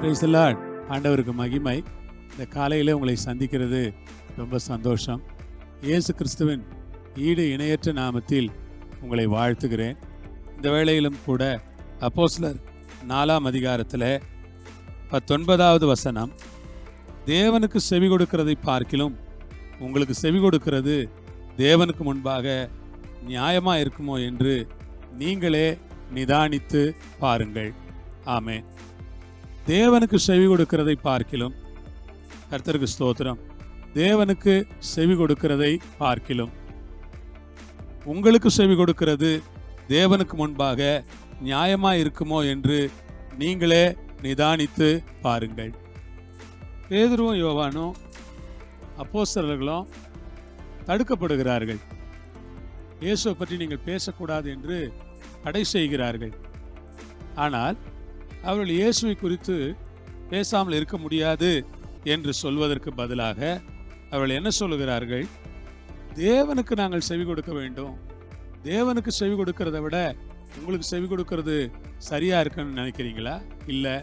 Praise the Lord. ஆண்டவருக்கு மகிமை. இந்த காலையில் உங்களை சந்திக்கிறது ரொம்ப சந்தோஷம். இயேசு கிறிஸ்துவின் ஈடு இணையற்ற நாமத்தில் உங்களை வாழ்த்துகிறேன். இந்த வேளையிலும் கூட அப்போஸ்தலர் 4ஆம் அதிகாரத்தில் 19வது வசனம், தேவனுக்கு செவி கொடுக்கிறதை பார்க்கிலும் உங்களுக்கு செவி கொடுக்கிறது தேவனுக்கு முன்பாக நியாயமாக இருக்குமோ என்று நீங்களே நிதானித்து பாருங்கள். ஆமென். தேவனுக்கு செவி கொடுக்கிறதை பார்க்கிலும், கர்த்தருக்கு ஸ்தோத்திரம், தேவனுக்கு செவி கொடுக்கிறதை பார்க்கிலும் உங்களுக்கு செவி கொடுக்கிறது தேவனுக்கு முன்பாக நியாயமாக இருக்குமோ என்று நீங்களே நிதானித்து பாருங்கள். பேதுருவும் யோவானும் அப்போஸ்தலர்களும் தடுக்கப்படுகிறார்கள். இயேசுவை பற்றி நீங்கள் பேசக்கூடாது என்று தடை செய்கிறார்கள். ஆனால் அவர்கள் இயேசுவை குறித்து பேசாமல் இருக்க முடியாது என்று சொல்வதற்கு பதிலாக அவர்கள் என்ன சொல்லுகிறார்கள்? தேவனுக்கு நாங்கள் செவி கொடுக்க வேண்டும். தேவனுக்கு செவி கொடுக்கிறத விட உங்களுக்கு செவி கொடுக்கிறது சரியா இருக்குன்னு நினைக்கிறீங்களா? இல்லை,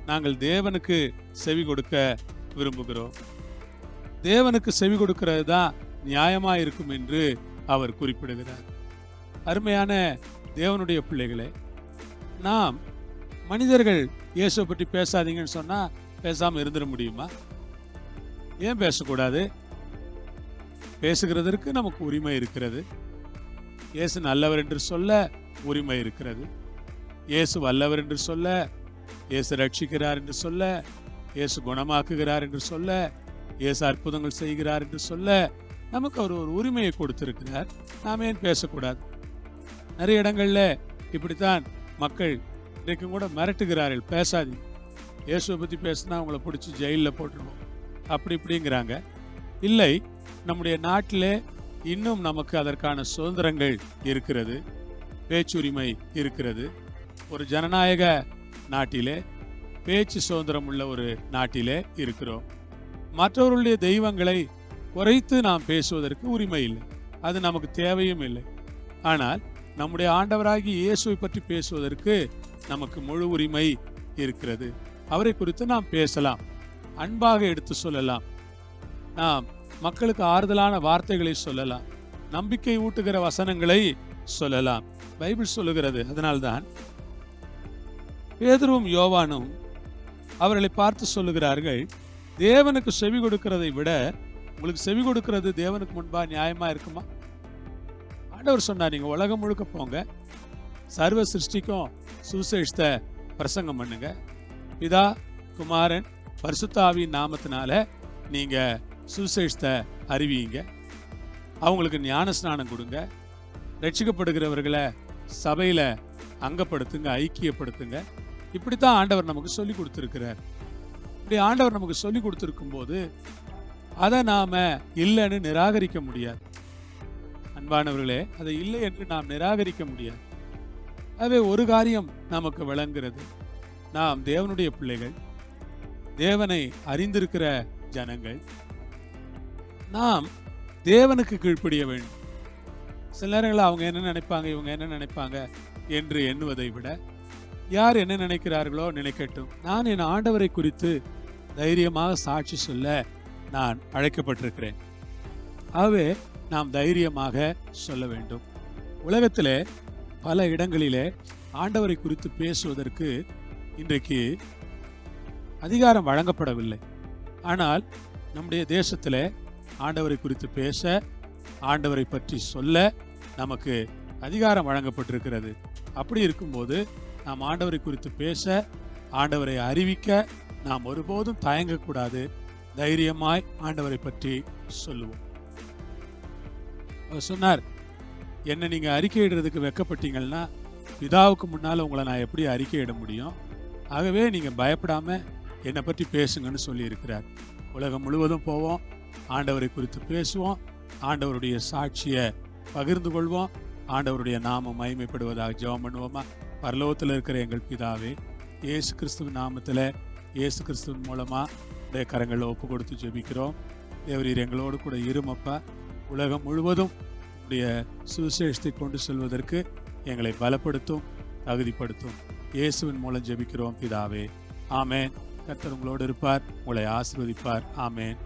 நாங்கள் தேவனுக்கு செவி கொடுக்க விரும்புகிறோம். தேவனுக்கு செவி கொடுக்கிறது தான் நியாயமா இருக்கும் என்று அவர் குறிப்பிடுகிறார். அருமையான தேவனுடைய பிள்ளைகளே, நாம் மனிதர்கள் இயேசுவை பற்றி பேசாதீங்கன்னு சொன்னா பேசாம இருந்துட முடியுமா? ஏன் பேசக்கூடாது? பேசுகிறதற்கு நமக்கு உரிமை இருக்கிறது. இயேசு நல்லவர் என்று சொல்ல உரிமை இருக்கிறது. இயேசு வல்லவர் என்று சொல்ல, இயேசு ரட்சிக்கிறார் என்று சொல்ல, இயேசு குணமாக்குகிறார் என்று சொல்ல, இயேசு அற்புதங்கள் செய்கிறார் என்று சொல்ல நமக்கு அவர் ஒரு உரிமையை கொடுத்திருக்கிறார். நாம் ஏன் பேசக்கூடாது? நிறைய இடங்கள்ல இப்படித்தான் மக்கள் இன்றைக்கும் கூட மிரட்டுகிறார்கள், பேசாதீங்க, இயேசுவை பற்றி பேசினா அவங்கள பிடிச்சி ஜெயிலில் போட்டுருவோம், அப்படி இப்படிங்கிறாங்க. இல்லை, நம்முடைய நாட்டிலே இன்னும் நமக்கு அதற்கான சுதந்திரங்கள் இருக்கிறது, பேச்சுரிமை இருக்கிறது. ஒரு ஜனநாயக நாட்டிலே, பேச்சு சுதந்திரம் உள்ள ஒரு நாட்டிலே இருக்கிறோம். மற்றவர்களுடைய தெய்வங்களை குறைத்து நாம் பேசுவதற்கு உரிமை இல்லை, அது நமக்கு தேவையும் இல்லை. ஆனால் நம்முடைய ஆண்டவராகி இயேசுவை பற்றி பேசுவதற்கு நமக்கு முழு உரிமை இருக்கிறது. அவரை குறித்து நாம் பேசலாம், அன்பாக எடுத்து சொல்லலாம், நாம் மக்களுக்கு ஆறுதலான வார்த்தைகளை சொல்லலாம், நம்பிக்கை ஊட்டுகிற வசனங்களை சொல்லலாம். பைபிள் சொல்லுகிறது. அதனால்தான் பேதுருவும் யோவானும் அவர்களை பார்த்து சொல்லுகிறார்கள், தேவனுக்கு செவி கொடுக்கிறதை விட உங்களுக்கு செவி கொடுக்கிறது தேவனுக்கு முன்பா நியாயமா இருக்குமா? ஆண்டவர் சொன்னார், நீங்க உலகம் முழுக்க போங்க, சர்வ சிருஷ்டிக்கும் சுவிசேஷத்தை பிரசங்கம் பண்ணுங்க, பிதா குமாரன் பரிசுத்த ஆவியின் நாமத்தினால நீங்க சுவிசேஷத்தை அறிவியுங்க, அவங்களுக்கு ஞான ஸ்நானம் கொடுங்க, ரட்சிக்கப்படுகிறவர்களை சபையில அங்கப்படுத்துங்க, ஐக்கியப்படுத்துங்க. இப்படித்தான் ஆண்டவர் நமக்கு சொல்லி கொடுத்திருக்கிறார். இப்படி ஆண்டவர் நமக்கு சொல்லி கொடுத்திருக்கும் போது அதை நாம இல்லைன்னு நிராகரிக்க முடியாது. அன்பானவர்களே, அதை இல்லை என்று நாம் நிராகரிக்க முடியாது. அதுவே ஒரு காரியம் நமக்கு விளங்குகிறது, நாம் தேவனுடைய பிள்ளைகள், தேவனை அறிந்திருக்கிற ஜனங்கள், நாம் தேவனுக்கு கீழ்ப்படிய வேண்டும். சில நேரங்களில் அவங்க என்ன நினைப்பாங்க, இவங்க என்ன நினைப்பாங்க என்று எண்ணுவதை விட, யார் என்ன நினைக்கிறார்களோ நினைக்கட்டும், நான் என் ஆண்டவரை குறித்து தைரியமாக சாட்சி சொல்ல நான் அழைக்கப்பட்டிருக்கிறேன். ஆகவே நாம் தைரியமாக சொல்ல வேண்டும். உலகத்திலே பல இடங்களிலே ஆண்டவரை குறித்து பேசுவதற்கு இன்றைக்கு அதிகாரம் வழங்கப்படவில்லை. ஆனால் நம்முடைய தேசத்தில் ஆண்டவரை குறித்து பேச, ஆண்டவரை பற்றி சொல்ல நமக்கு அதிகாரம் வழங்கப்பட்டிருக்கிறது. அப்படி இருக்கும்போது நாம் ஆண்டவரை குறித்து பேச, ஆண்டவரை அறிவிக்க நாம் ஒருபோதும் தயங்கக்கூடாது. தைரியமாய் ஆண்டவரை பற்றி சொல்லுவோம். அவர் சொன்னார், என்ன நீங்க அறிக்கையிடுறதுக்கு வெக்கப்பட்டீங்கன்னா பிதாவுக்கு முன்னால் உங்களை நான் எப்படி அறிக்கையிட முடியும்? ஆகவே நீங்க பயப்படாம என்னை பற்றி பேசுங்கன்னு சொல்லி இருக்கிறார். உலகம் முழுவதும் போவோம், ஆண்டவரை குறித்து பேசுவோம், ஆண்டவருடைய சாட்சியை பகிர்ந்து கொள்வோம், ஆண்டவருடைய நாமம் மகிமைப்படுவதாக ஜெபம் பண்ணுவோமா? பரலோகத்தில் இருக்கிற எங்கள் பிதாவே, இயேசு கிறிஸ்துவின் நாமத்தில், இயேசு கிறிஸ்துவின் மூலமா உடைய கரங்களில் ஒப்பு கொடுத்து ஜெபிக்கிறோம். தேவரீர் எங்களோடு கூட இருமப்பா. உலகம் முழுவதும் உடைய சுவிசேஷத்தை கொண்டு செல்வதற்கு எங்களை பலப்படுத்தும், தகுதிப்படுத்தும். இயேசுவின் மூலம் ஜெபிக்கிறோம் பிதாவே, ஆமென். கர்த்தர் உங்களோடு இருப்பார், உங்களை ஆசீர்வதிப்பார். ஆமென்.